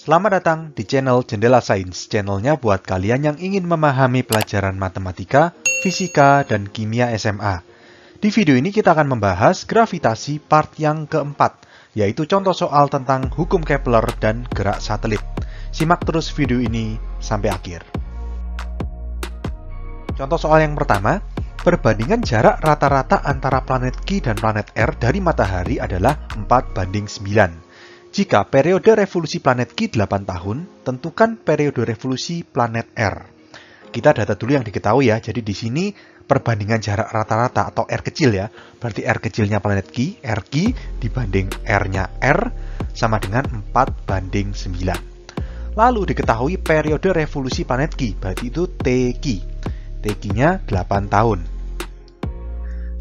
Selamat datang di channel Jendela Sains, channelnya buat kalian yang ingin memahami pelajaran matematika, fisika, dan kimia SMA. Di video ini kita akan membahas gravitasi part yang keempat, yaitu contoh soal tentang hukum Kepler dan gerak satelit. Simak terus video ini sampai akhir. Contoh soal yang pertama, perbandingan jarak rata-rata antara planet Q dan planet R dari matahari adalah 4:9. Jika periode revolusi planet Q 8 tahun, tentukan periode revolusi planet R. Kita data dulu yang diketahui ya, jadi di sini perbandingan jarak rata-rata atau R kecil ya, berarti R kecilnya planet Q, RQ dibanding R-nya R, sama dengan 4:9. Lalu diketahui periode revolusi planet Q, berarti itu TQ. TQ-nya 8 tahun.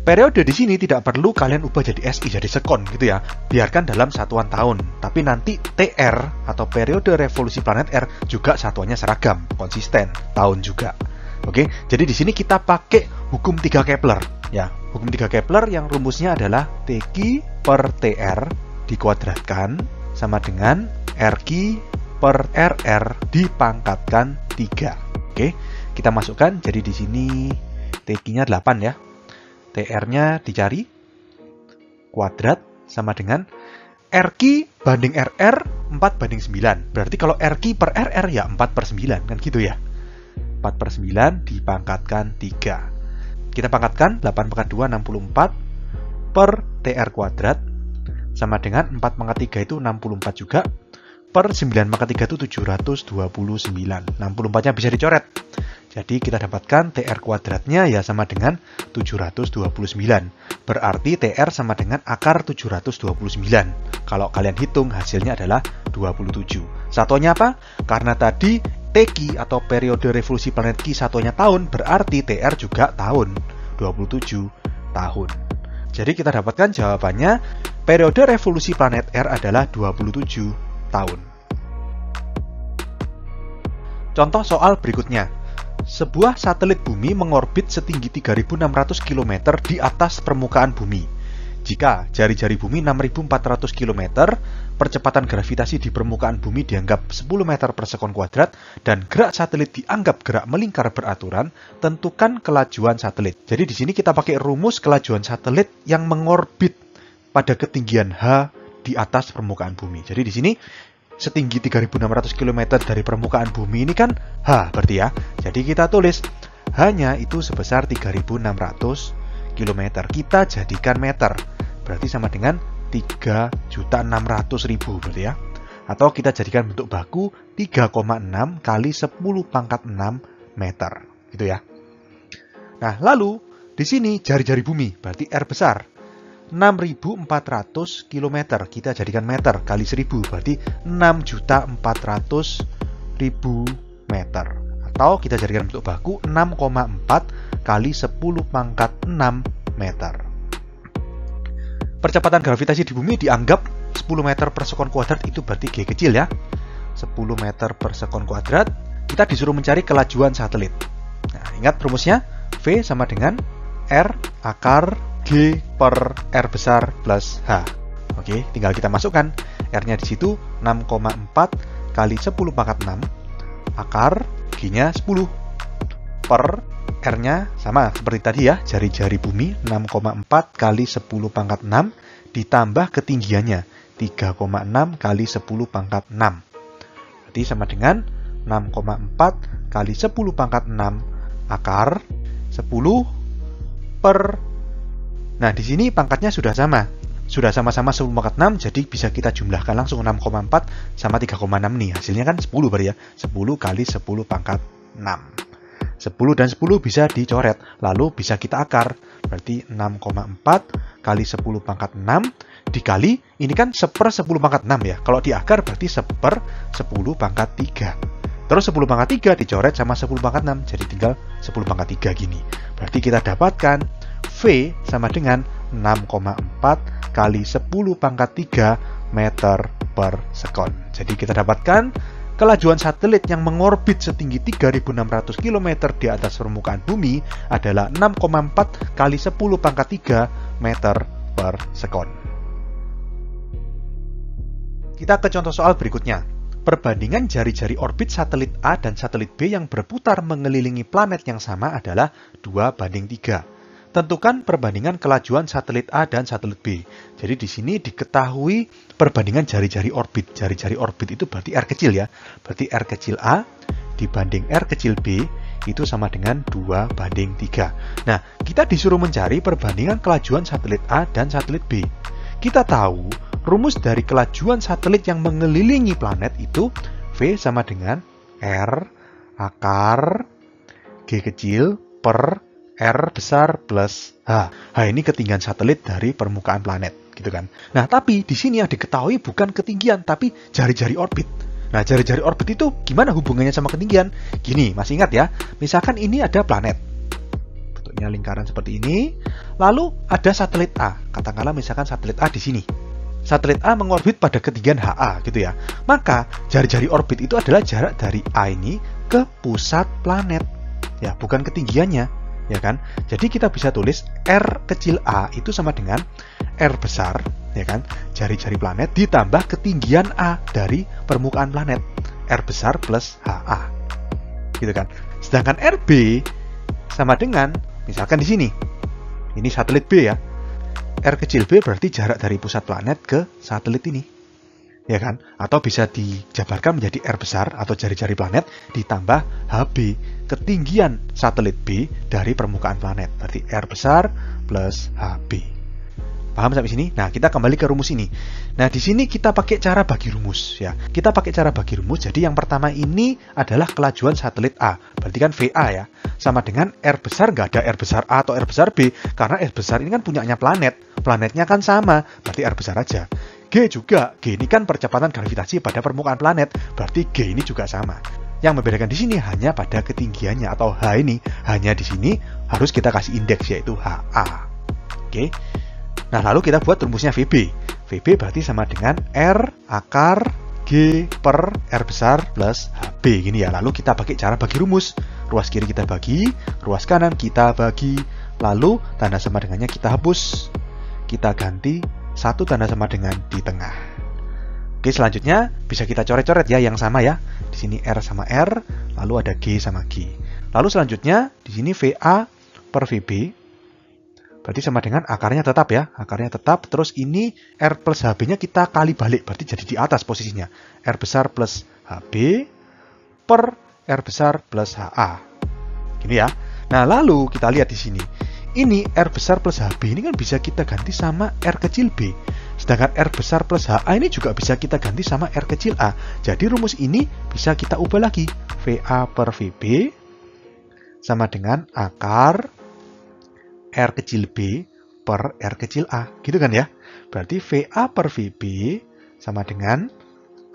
Periode di sini tidak perlu kalian ubah jadi SI, jadi sekon gitu ya. Biarkan dalam satuan tahun. Tapi nanti TR atau periode revolusi planet R juga satuannya seragam, konsisten, tahun juga. Oke, jadi di sini kita pakai hukum 3 Kepler ya. Hukum 3 Kepler yang rumusnya adalah TQ per TR dikuadratkan sama dengan RQ per RR dipangkatkan 3. Oke, kita masukkan jadi di sini TQ-nya 8 ya. TR-nya dicari, kuadrat sama dengan RQ banding RR 4:9. Berarti kalau RQ per RR ya 4/9, kan gitu ya. 4/9 dipangkatkan 3. Kita pangkatkan 8 pangkat 2, 64 per TR kuadrat sama dengan 4 pangkat 3 itu 64 juga per 9 pangkat 3 itu 729. 64-nya bisa dicoret. Jadi kita dapatkan TR kuadratnya ya sama dengan 729. Berarti TR sama dengan akar 729. Kalau kalian hitung hasilnya adalah 27. Satuannya apa? Karena tadi TQ atau periode revolusi planet Q satuannya tahun, berarti TR juga tahun. 27 tahun. Jadi kita dapatkan jawabannya periode revolusi planet R adalah 27 tahun. Contoh soal berikutnya. Sebuah satelit bumi mengorbit setinggi 3.600 km di atas permukaan bumi. Jika jari-jari bumi 6.400 km, percepatan gravitasi di permukaan bumi dianggap 10 meter per sekon kuadrat, dan gerak satelit dianggap gerak melingkar beraturan, tentukan kelajuan satelit. Jadi di sini kita pakai rumus kelajuan satelit yang mengorbit pada ketinggian H di atas permukaan bumi. Jadi di sini setinggi 3.600 km dari permukaan bumi ini kan H berarti ya. Jadi kita tulis H-nya itu sebesar 3.600 km. Kita jadikan meter. Berarti sama dengan 3.600.000 berarti ya. Atau kita jadikan bentuk baku 3,6 kali 10 pangkat 6 meter. Gitu ya. Nah, lalu di sini jari-jari bumi berarti R besar. 6.400 km, kita jadikan meter kali 1000, berarti 6.400.000 meter. Atau kita jadikan bentuk baku 6,4 kali 10 pangkat 6 meter. Percepatan gravitasi di bumi dianggap 10 meter per sekon kuadrat, itu berarti G kecil ya. 10 meter per sekon kuadrat, kita disuruh mencari kelajuan satelit. Nah, ingat rumusnya, V sama dengan R akar G per R besar plus H. Oke, tinggal kita masukkan. R-nya di situ 6,4 kali 10 pangkat 6. Akar G-nya 10. Per R-nya sama seperti tadi ya, jari-jari bumi 6,4 kali 10 pangkat 6 ditambah ketinggiannya 3,6 kali 10 pangkat 6. Berarti sama dengan 6,4 kali 10 pangkat 6 akar 10 per. Nah, di sini pangkatnya sudah sama. Sudah sama-sama 10 pangkat 6, jadi bisa kita jumlahkan langsung 6,4 sama 3,6 nih. Hasilnya kan 10 berarti ya. 10 kali 10 pangkat 6. 10 dan 10 bisa dicoret, lalu bisa kita akar. Berarti 6,4 kali 10 pangkat 6 dikali, ini kan 1/10 pangkat 6 ya. Kalau diakar berarti 1/10 pangkat 3. Terus 10 pangkat 3 dicoret sama 10 pangkat 6, jadi tinggal 10 pangkat 3 gini. Berarti kita dapatkan V sama dengan 6,4 kali 10 pangkat 3 meter per sekon. Jadi kita dapatkan kelajuan satelit yang mengorbit setinggi 3.600 km di atas permukaan bumi adalah 6,4 kali 10 pangkat 3 meter per sekon. Kita ke contoh soal berikutnya. Perbandingan jari-jari orbit satelit A dan satelit B yang berputar mengelilingi planet yang sama adalah 2:3. Tentukan perbandingan kelajuan satelit A dan satelit B. Jadi di sini diketahui perbandingan jari-jari orbit. Jari-jari orbit itu berarti R kecil ya. Berarti R kecil A dibanding R kecil B itu sama dengan 2:3. Nah, kita disuruh mencari perbandingan kelajuan satelit A dan satelit B. Kita tahu rumus dari kelajuan satelit yang mengelilingi planet itu V sama dengan R akar G kecil per R besar plus H. H ini ketinggian satelit dari permukaan planet, gitu kan. Nah, tapi di sini yang diketahui bukan ketinggian, tapi jari-jari orbit. Nah, jari-jari orbit itu gimana hubungannya sama ketinggian? Gini, masih ingat ya? Misalkan ini ada planet. Bentuknya lingkaran seperti ini. Lalu ada satelit A. Katakanlah misalkan satelit A di sini. Satelit A mengorbit pada ketinggian HA, gitu ya. Maka, jari-jari orbit itu adalah jarak dari A ini ke pusat planet. Ya, bukan ketinggiannya. Ya kan? Jadi kita bisa tulis R kecil A itu sama dengan R besar, ya kan? Jari-jari planet ditambah ketinggian A dari permukaan planet. R besar plus HA. Gitu kan? Sedangkan RB sama dengan misalkan di sini. Ini satelit B ya. R kecil B berarti jarak dari pusat planet ke satelit ini. Ya kan? Atau bisa dijabarkan menjadi R besar atau jari-jari planet ditambah HB, ketinggian satelit B dari permukaan planet. Berarti R besar plus HB. Paham sampai sini? Nah, kita kembali ke rumus ini. Nah, di sini kita pakai cara bagi rumus ya. Kita pakai cara bagi rumus. Jadi yang pertama ini adalah kelajuan satelit A. Berarti kan VA ya. Sama dengan R besar, nggak ada R besar A atau R besar B. Karena R besar ini kan punyanya planet. Planetnya kan sama, berarti R besar aja. G juga, G ini kan percepatan gravitasi pada permukaan planet, berarti G ini juga sama. Yang membedakan di sini hanya pada ketinggiannya atau H ini, hanya di sini harus kita kasih indeks yaitu HA. Oke. Nah, lalu kita buat rumusnya VB. VB berarti sama dengan R akar G per R besar plus HB gini ya. Lalu kita pakai cara bagi rumus. Ruas kiri kita bagi, ruas kanan kita bagi, lalu tanda sama dengannya kita hapus. Kita ganti satu tanda sama dengan di tengah. Oke, selanjutnya bisa kita coret-coret ya yang sama ya. Di sini R sama R, lalu ada G sama G. Lalu selanjutnya di sini VA per VB berarti sama dengan akarnya tetap ya. Akarnya tetap, terus ini R plus HB-nya kita kali balik, berarti jadi di atas posisinya. R besar plus HB per R besar plus HA. Gini ya. Nah, lalu kita lihat di sini. Ini R besar plus HB ini kan bisa kita ganti sama R kecil B. Sedangkan R besar plus HA ini juga bisa kita ganti sama R kecil A. Jadi rumus ini bisa kita ubah lagi. VA per VB sama dengan akar R kecil B per R kecil A. Gitu kan ya? Berarti VA per VB sama dengan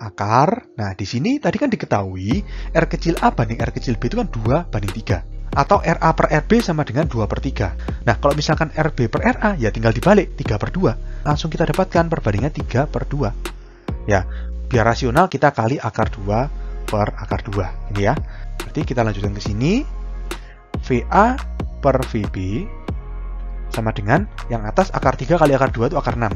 akar. Nah, di sini tadi kan diketahui R kecil A banding R kecil B itu kan 2:3. Atau RA per RB sama dengan 2/3. Nah, kalau misalkan RB per RA, ya tinggal dibalik, 3/2. Langsung kita dapatkan perbandingan 3/2. Ya, biar rasional kita kali akar 2 per akar 2. Ini ya. Berarti kita lanjutkan ke sini. VA per VB sama dengan yang atas akar 3 kali akar 2 itu akar 6.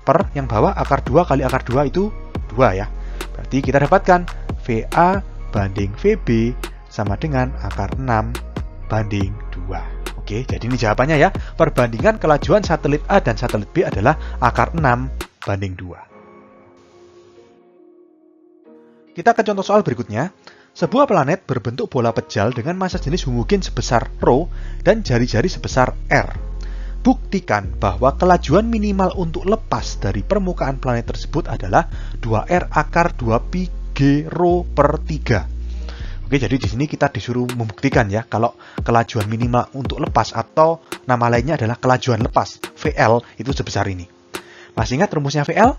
Per yang bawah akar 2 kali akar 2 itu 2 ya. Berarti kita dapatkan VA banding VB sama dengan akar 6 banding 2. Oke, jadi ini jawabannya ya. Perbandingan kelajuan satelit A dan satelit B adalah akar 6 banding 2. Kita ke contoh soal berikutnya. Sebuah planet berbentuk bola pejal dengan massa jenis homogen sebesar ρ dan jari-jari sebesar r. Buktikan bahwa kelajuan minimal untuk lepas dari permukaan planet tersebut adalah 2r akar 2pi g ρ per 3. Oke, jadi di sini kita disuruh membuktikan ya kalau kelajuan minimal untuk lepas atau nama lainnya adalah kelajuan lepas VL itu sebesar ini. Masih ingat rumusnya VL?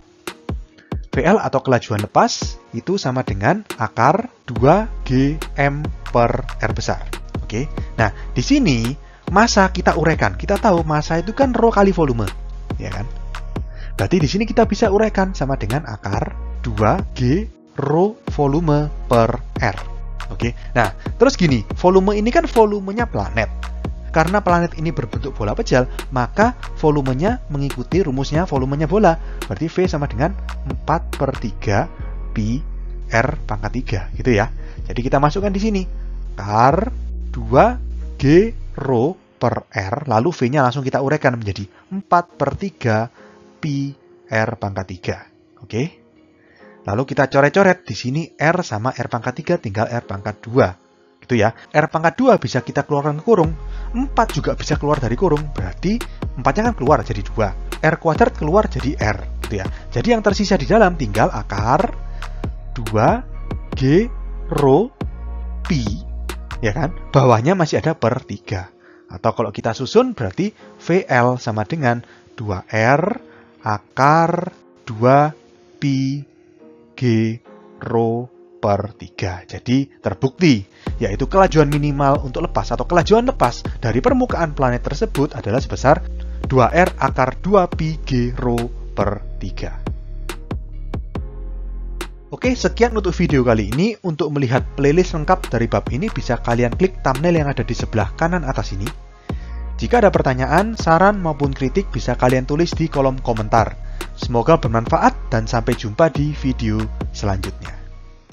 VL atau kelajuan lepas itu sama dengan akar 2Gm per R besar. Oke. Nah, di sini massa kita uraikan. Kita tahu massa itu kan ρ kali volume, ya kan? Berarti di sini kita bisa uraikan sama dengan akar 2G ρ volume per R. Oke, nah terus gini, volume ini kan volumenya planet. Karena planet ini berbentuk bola pejal, maka volumenya mengikuti rumusnya volumenya bola. Berarti V sama dengan 4/3 pi R pangkat 3 gitu ya. Jadi kita masukkan di sini akar 2G rho per R, lalu V-nya langsung kita uraikan menjadi 4/3 pi R pangkat 3. Oke. Lalu kita coret-coret di sini R sama R pangkat 3 tinggal R pangkat 2. Gitu ya. R pangkat 2 bisa kita keluarkan ke kurung, 4 juga bisa keluar dari kurung, berarti 4-nya kan keluar jadi 2. R kuadrat keluar jadi R, gitu ya. Jadi yang tersisa di dalam tinggal akar 2G rho pi, ya kan? Bawahnya masih ada per 3. Atau kalau kita susun berarti VL sama dengan 2R akar 2 pi G rho per 3. Jadi terbukti, yaitu kelajuan minimal untuk lepas atau kelajuan lepas dari permukaan planet tersebut adalah sebesar 2R akar 2 pi G rho per 3. Oke, sekian untuk video kali ini. Untuk melihat playlist lengkap dari bab ini bisa kalian klik thumbnail yang ada di sebelah kanan atas ini. Jika ada pertanyaan, saran maupun kritik bisa kalian tulis di kolom komentar. Semoga bermanfaat dan sampai jumpa di video selanjutnya.